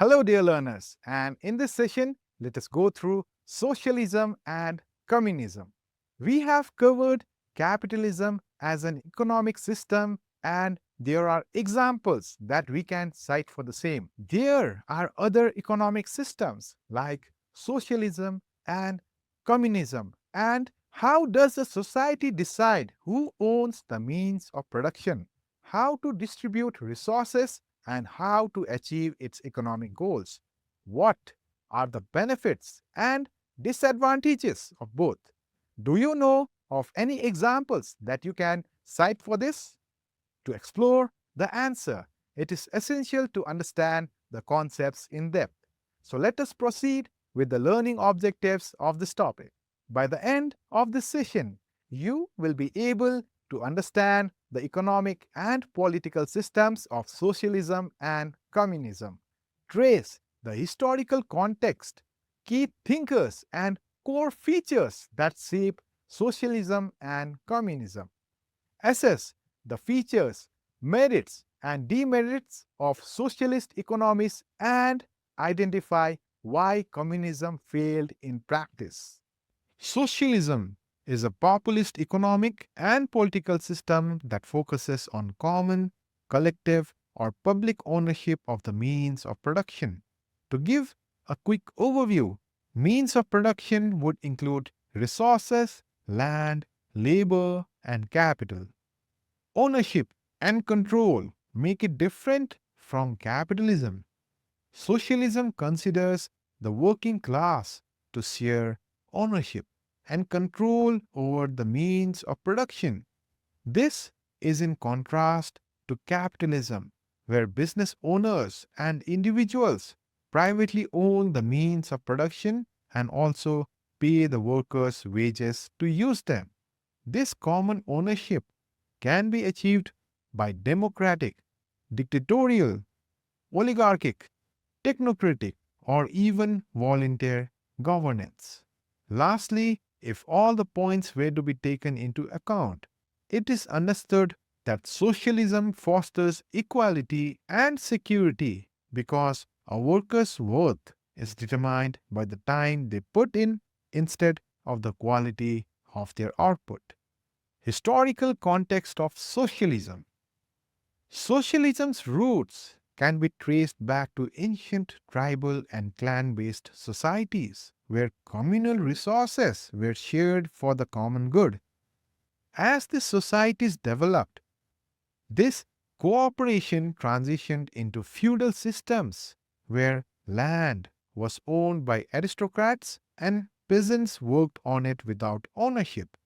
Hello, dear learners, and in this session, let us go through socialism and communism. We have covered capitalism as an economic system, and there are examples that we can cite for the same. There are other economic systems like socialism and communism. And how does a society decide who owns the means of production, how to distribute resources, and how to achieve its economic goals? What are the benefits and disadvantages of both? Do you know of any examples that you can cite for this? To explore the answer, it is essential to understand the concepts in depth. So let us proceed with the learning objectives of this topic. By the end of this session, you will be able to understand the economic and political systems of socialism and communism, trace the historical context, key thinkers, and core features that shape socialism and communism, assess the features, merits, and demerits of socialist economies, and identify why communism failed in practice. Socialism is a populist economic and political system that focuses on common, collective, or public ownership of the means of production. To give a quick overview, means of production would include resources, land, labor, and capital. Ownership and control make it different from capitalism. Socialism considers the working class to share ownership and control over the means of production. This is in contrast to capitalism, where business owners and individuals privately own the means of production and also pay the workers' wages to use them. This common ownership can be achieved by democratic, dictatorial, oligarchic, technocratic, or even volunteer governance. Lastly, if all the points were to be taken into account, it is understood that socialism fosters equality and security because a worker's worth is determined by the time they put in instead of the quality of their output. Historical context of socialism. Socialism's roots can be traced back to ancient tribal and clan based societies where communal resources were shared for the common good. As the societies developed, this cooperation transitioned into feudal systems where land was owned by aristocrats and peasants worked on it without ownership.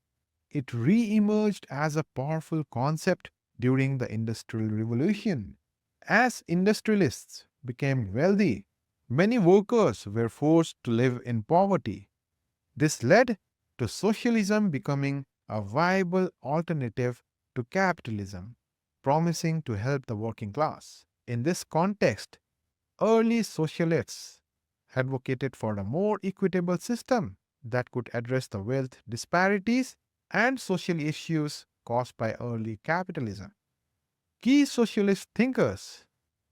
It re emerged as a powerful concept during the Industrial Revolution. As industrialists became wealthy, many workers were forced to live in poverty. This led to socialism becoming a viable alternative to capitalism, promising to help the working class. In this context, early socialists advocated for a more equitable system that could address the wealth disparities and social issues caused by early capitalism. Key socialist thinkers.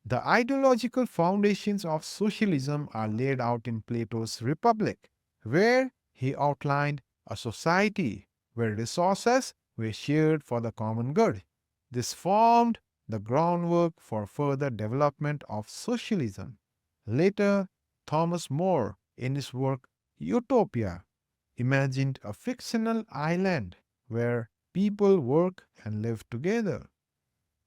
The ideological foundations of socialism are laid out in Plato's Republic, where he outlined a society where resources were shared for the common good. This formed the groundwork for further development of socialism. Later, Thomas More, in his work Utopia, imagined a fictional island where people work and live together.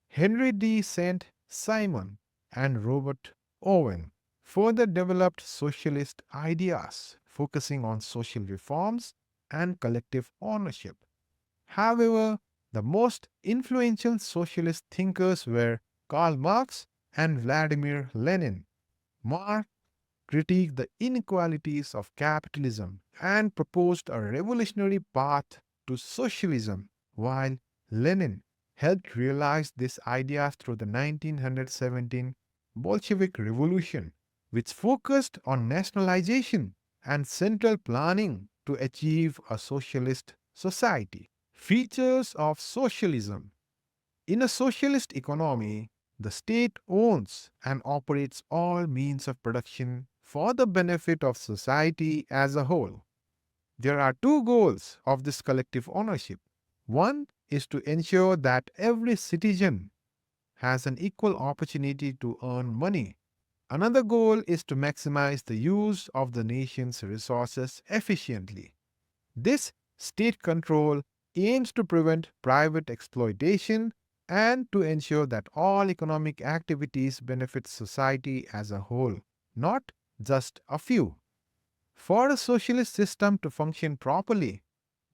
Henry D. St. Simon and Robert Owen further developed socialist ideas, focusing on social reforms and collective ownership. However, the most influential socialist thinkers were Karl Marx and Vladimir Lenin. Marx critiqued the inequalities of capitalism and proposed a revolutionary path to socialism, while Lenin helped realize this idea through the 1917 Bolshevik Revolution, which focused on nationalization and central planning to achieve a socialist society. Features of socialism. In a socialist economy, The state owns and operates all means of production for the benefit of society as a whole. There are two goals of this collective ownership. One is to ensure that every citizen has an equal opportunity to earn money. Another goal is to maximize the use of the nation's resources efficiently. This state control aims to prevent private exploitation and to ensure that all economic activities benefit society as a whole, not just a few. For a socialist system to function properly,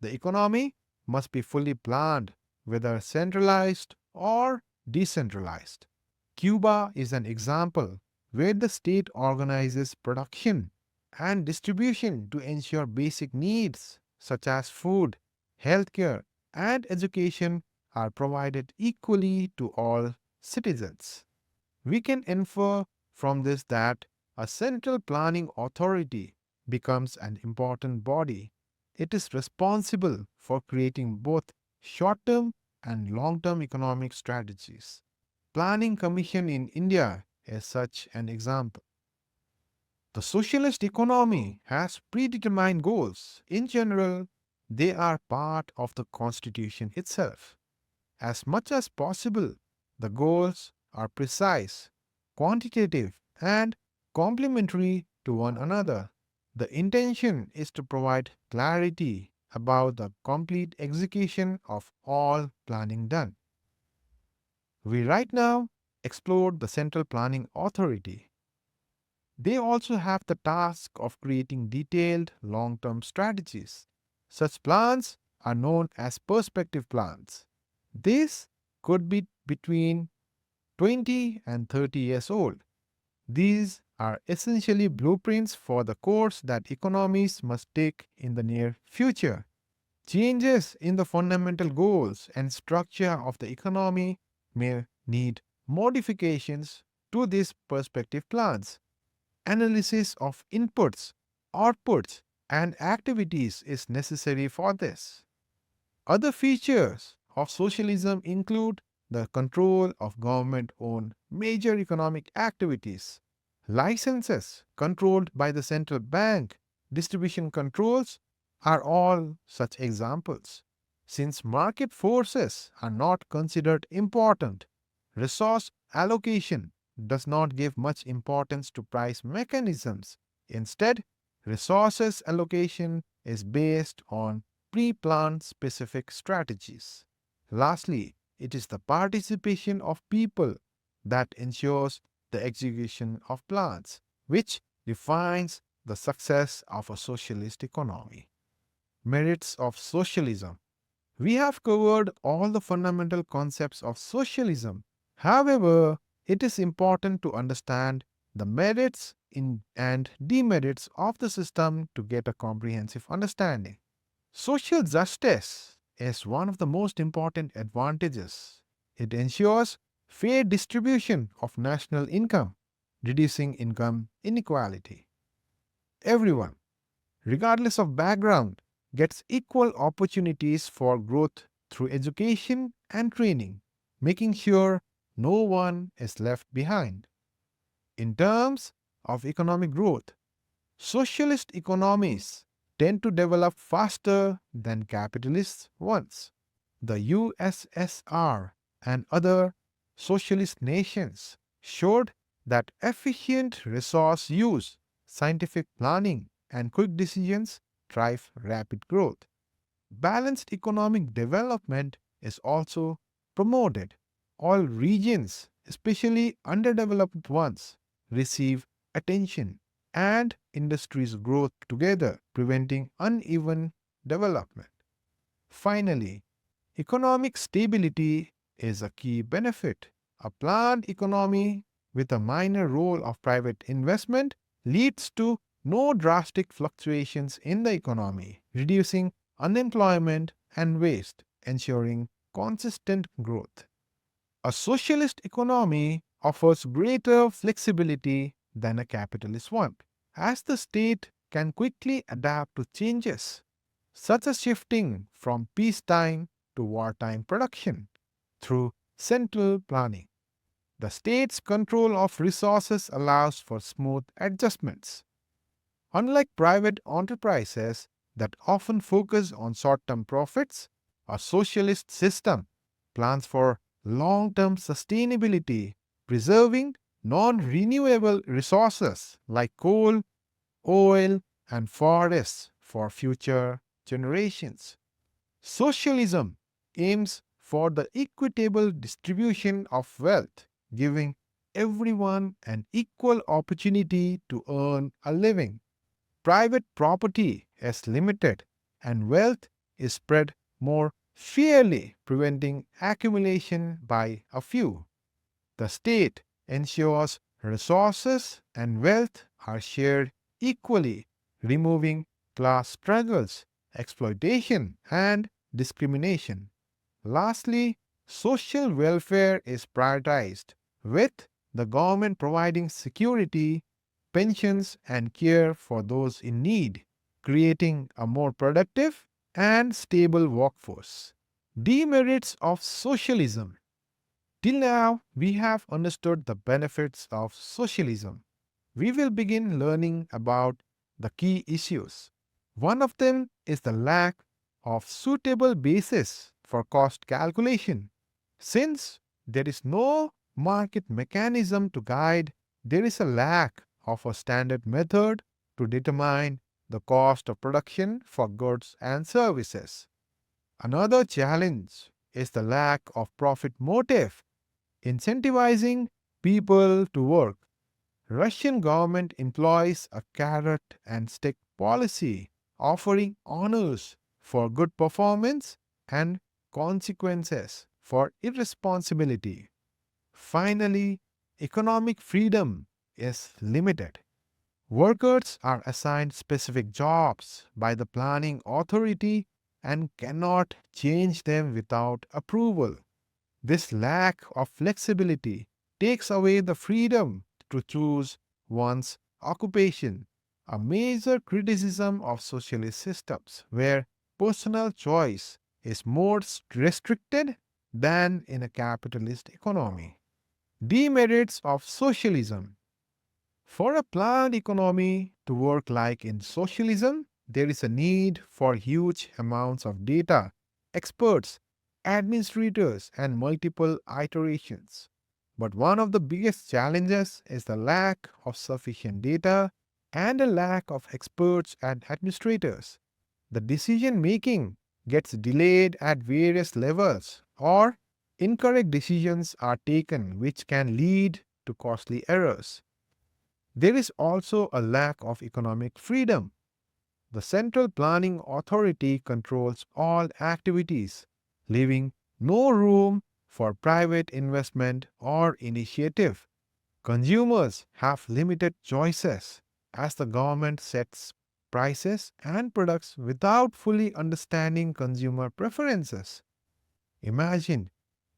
the economy must be fully planned, whether centralized or decentralized. Cuba is an example where the state organizes production and distribution to ensure basic needs such as food, healthcare, and education are provided equally to all citizens. We can infer from this that a central planning authority becomes an important body. It is responsible for creating both short term and long term economic strategies. Planning Commission in India is such an example. The socialist economy has predetermined goals. In general, they are part of the constitution itself. As much as possible, the goals are precise, quantitative, and complementary to one another. The intention is to provide clarity about the complete execution of all planning done. We right now explored the Central Planning Authority. They also have the task of creating detailed long term strategies. Such plans are known as perspective plans. These could be between 20 and 30 years old. These are essentially blueprints for the course that economies must take in the near future. Changes in the fundamental goals and structure of the economy may need modifications to these perspective plans. Analysis of inputs, outputs, and activities is necessary for this. Other features of socialism include the control of government owned major economic activities, licenses controlled by the central bank, distribution controls are all such examples. Since market forces are not considered important, resource allocation does not give much importance to price mechanisms. Instead, resources allocation is based on pre planned specific strategies. Lastly, it is the participation of people that ensures the execution of plans, which defines the success of a socialist economy. Merits of socialism. We have covered all the fundamental concepts of socialism. However, it is important to understand the merits and demerits of the system to get a comprehensive understanding. Social justice is one of the most important advantages. It ensures fair distribution of national income, reducing income inequality. Everyone, regardless of background, gets equal opportunities for growth through education and training, making sure no one is left behind. In terms of economic growth, socialist economies tend to develop faster than capitalist ones. The USSR and other socialist nations showed that efficient resource use, scientific planning, and quick decisions drive rapid growth. Balanced economic development is also promoted. All regions, especially underdeveloped ones, receive attention and industries grow together, preventing uneven development. Finally, economic stability is a key benefit. A planned economy with a minor role of private investment leads to no drastic fluctuations in the economy, reducing unemployment and waste, ensuring consistent growth. A socialist economy offers greater flexibility than a capitalist one, as the state can quickly adapt to changes, such as shifting from peacetime to wartime production through central planning. The state's control of resources allows for smooth adjustments. Unlike private enterprises that often focus on short term profits, a socialist system plans for long term sustainability, preserving non renewable resources like coal, oil, and forests for future generations. Socialism aims for the equitable distribution of wealth, giving everyone an equal opportunity to earn a living. Private property is limited and wealth is spread more fairly, preventing accumulation by a few. The state ensures resources and wealth are shared equally, removing class struggles, exploitation, and discrimination. Lastly, social welfare is prioritized, with the government providing security, pensions, and care for those in need, creating a more productive and stable workforce. Demerits of socialism. Till now, we have understood the benefits of socialism. We will begin learning about the key issues. One of them is the lack of suitable basis for cost calculation. Since there is no market mechanism to guide, there is a lack of a standard method to determine the cost of production for goods and services. Another challenge is the lack of profit motive incentivizing people to work. Russian government employs a carrot and stick policy, offering honors for good performance and consequences for irresponsibility. Finally, economic freedom is limited. Workers are assigned specific jobs by the planning authority and cannot change them without approval. This lack of flexibility takes away the freedom to choose one's occupation, a major criticism of socialist systems where personal choice is more restricted than in a capitalist economy. Demerits of socialism. For a planned economy to work like in socialism, there is a need for huge amounts of data, experts, administrators, and multiple iterations. But one of the biggest challenges is the lack of sufficient data and a lack of experts and administrators. The decision making gets delayed at various levels, or incorrect decisions are taken, which can lead to costly errors. There is also a lack of economic freedom. The Central Planning Authority controls all activities, leaving no room for private investment or initiative. Consumers have limited choices as the government sets prices and products without fully understanding consumer preferences. Imagine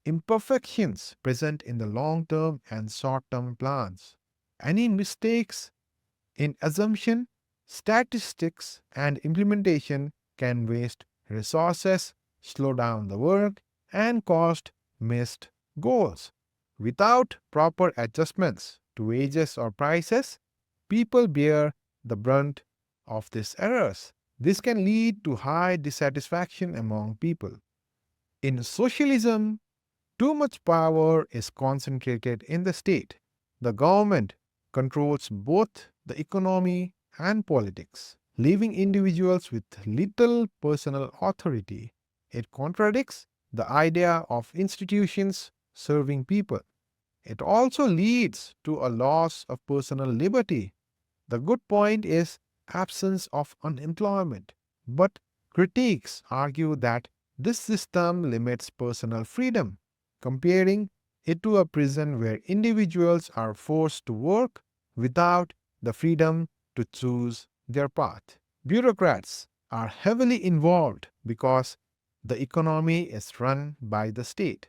imperfections present in the long term and short term plans. Any mistakes in assumption, statistics, and implementation can waste resources, slow down the work, and cost missed goals. Without proper adjustments to wages or prices, people bear the brunt of these errors. This can lead to high dissatisfaction among people. In socialism, too much power is concentrated in the state. The government controls both the economy and politics, leaving individuals with little personal authority. It contradicts the idea of institutions serving people. It also leads to a loss of personal liberty. The good point is absence of unemployment, but critics argue that this system limits personal freedom, comparing it to a prison where individuals are forced to work without the freedom to choose their path. Bureaucrats are heavily involved because the economy is run by the state.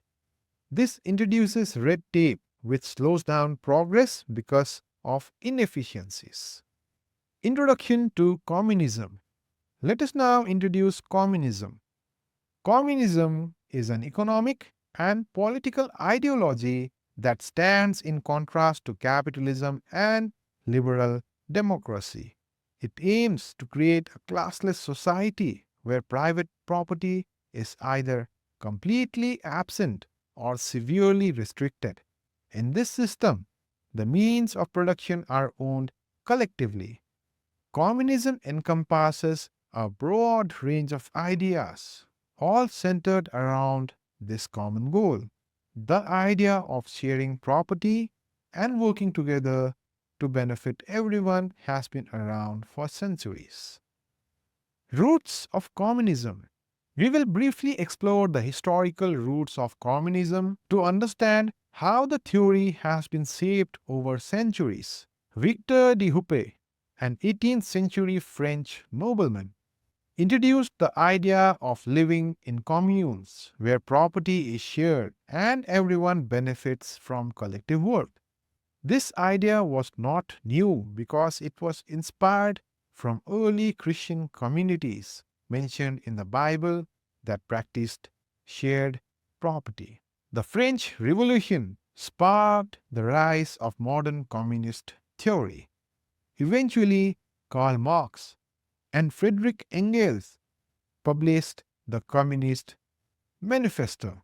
This introduces red tape, which slows down progress because of inefficiencies. Introduction to Communism. Let us now introduce communism. Communism is an economic and political ideology that stands in contrast to capitalism and liberal democracy. It aims to create a classless society where private property is either completely absent or severely restricted. In this system, the means of production are owned collectively. Communism encompasses a broad range of ideas, all centered around this common goal. The idea of sharing property and working together to benefit everyone has been around for centuries. Roots of communism. We will briefly explore the historical roots of communism to understand how the theory has been shaped over centuries. Victor de Huppe, an 18th century French nobleman, introduced the idea of living in communes where property is shared and everyone benefits from collective work. This idea was not new because it was inspired from early Christian communities mentioned in the Bible that practiced shared property. The French Revolution sparked the rise of modern communist theory. Eventually, Karl Marx and Friedrich Engels published the Communist Manifesto.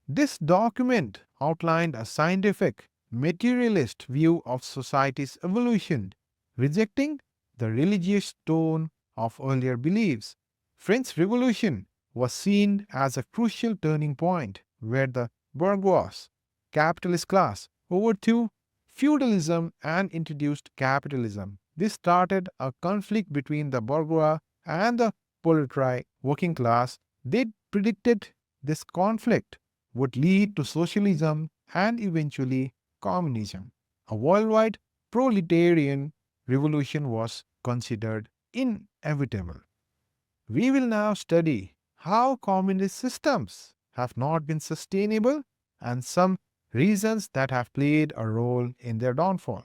This document outlined a scientific, materialist view of society's evolution, rejecting the religious tone of earlier beliefs. French Revolution was seen as a crucial turning point where the bourgeois, capitalist class, overthrew feudalism and introduced capitalism. This started a conflict between the bourgeois and the proletariat working class. They predicted this conflict would lead to socialism and eventually communism. A worldwide proletarian revolution was considered inevitable. We will now study how communist systems have not been sustainable and some reasons that have played a role in their downfall.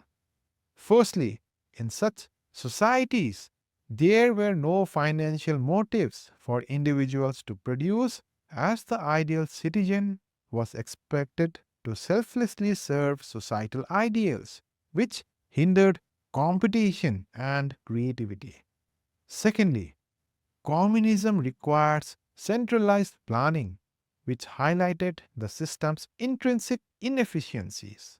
Firstly, in such societies, there were no financial motives for individuals to produce, as the ideal citizen was expected to selflessly serve societal ideals, which hindered competition and creativity. Secondly, communism requires centralized planning, which highlighted the system's intrinsic inefficiencies.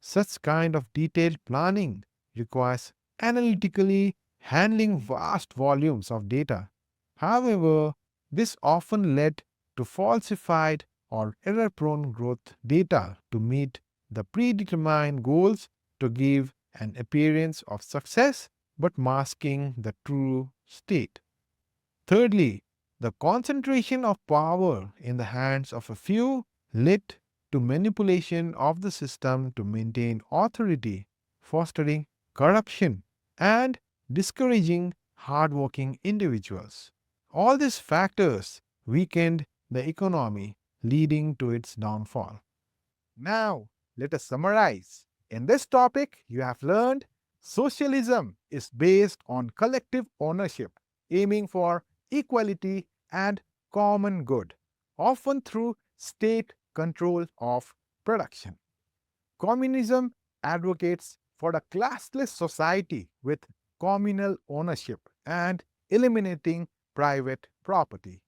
Such kind of detailed planning requires analytically handling vast volumes of data. However, this often led to falsified or error-prone growth data to meet the predetermined goals to give an appearance of success but masking the true state. Thirdly, the concentration of power in the hands of a few led to manipulation of the system to maintain authority, fostering corruption, and discouraging hardworking individuals. All these factors weakened the economy, leading to its downfall. Now, let us summarize. In this topic, you have learned socialism is based on collective ownership, aiming for equality and common good, often through state control of production. Communism advocates for a classless society with communal ownership and eliminating private property.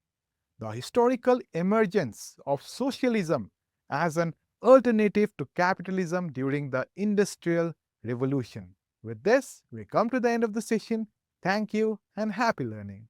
The historical emergence of socialism as an alternative to capitalism during the Industrial Revolution. With this, we come to the end of the session. Thank you and happy learning.